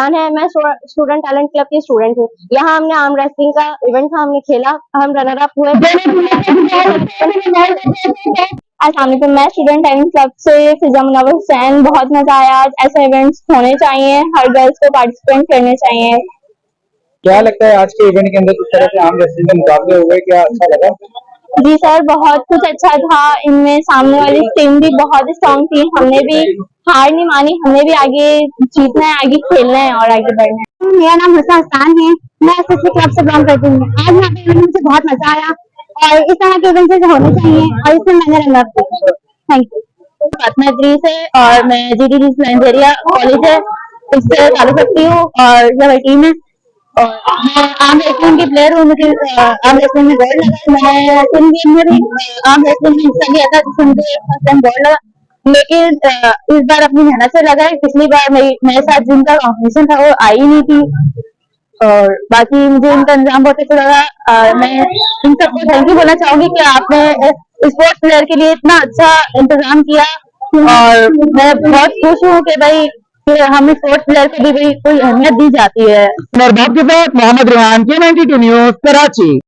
रियान है, मैं student talent club की स्टूडेंट हूँ। यहाँ हमने आर्म रेसलिंग का इवेंट था, हमने खेला, हम रनर अप हुए। अस्सलामुअलैकुम, मैं स्टूडेंट टैलेंट क्लब से फिजा मुनव्वर हुसैन। बहुत मजा आया। ऐसे इवेंट्स होने चाहिए, हर गर्ल्स को पार्टिसिपेट करने चाहिए। क्या लगता है आज के इवेंट के अंदर किस तरह से आर्म रेसलिंग के मुकाबले हुए, क्या अच्छा लगा? जी सर, बहुत कुछ अच्छा था। इनमें सामने वाली टीम भी बहुत स्ट्रांग थी। हमने भी हार नहीं मानी, हमने भी आगे जीतना है, आगे खेलना है और आगे बढ़ना है। मेरा नाम हुसैन हसन है, मैं एसएससी क्लब से बिलोंग करती हूँ। आज यहाँ पे इवेंट मुझे बहुत मजा आया और इस तरह के इवेंट होने चाहिए और इसमें मैंने रन अप किया। Thank you. फातिमा इदरीस है और मैं जीडीडी नाइजेरिया कॉलेज है उससे ताल्लुक रखती हूँ और यह टीम है। और मैं आर्म रेसलिंग की प्लेयर हूँ। मुझे आर्म रेसलिंग में गोल्ड लगा। मैं एशियन गेम में भी आर्म रेसलिंग में हिस्सा लिया था जिसमें मुझे फर्स्ट टाइम गोल्ड लगा। लेकिन इस बार अपनी मेहनत से लगा है। पिछली बार मेरे साथ जिनका कॉम्पिटिशन था वो आई नहीं थी और बाकी मुझे इनका इंतजाम बहुत अच्छा लगा। मैं इन सबको थैंक यू बोलना चाहूंगी कि आपने स्पोर्ट्स प्लेयर के लिए इतना अच्छा इंतजाम किया और मैं बहुत खुश हूँ कि भाई हमें स्पोर्ट्स प्लेयर को भी कोई अहमियत दी जाती है। के साथ मोहम्मद रेहान के 92 न्यूज कराची।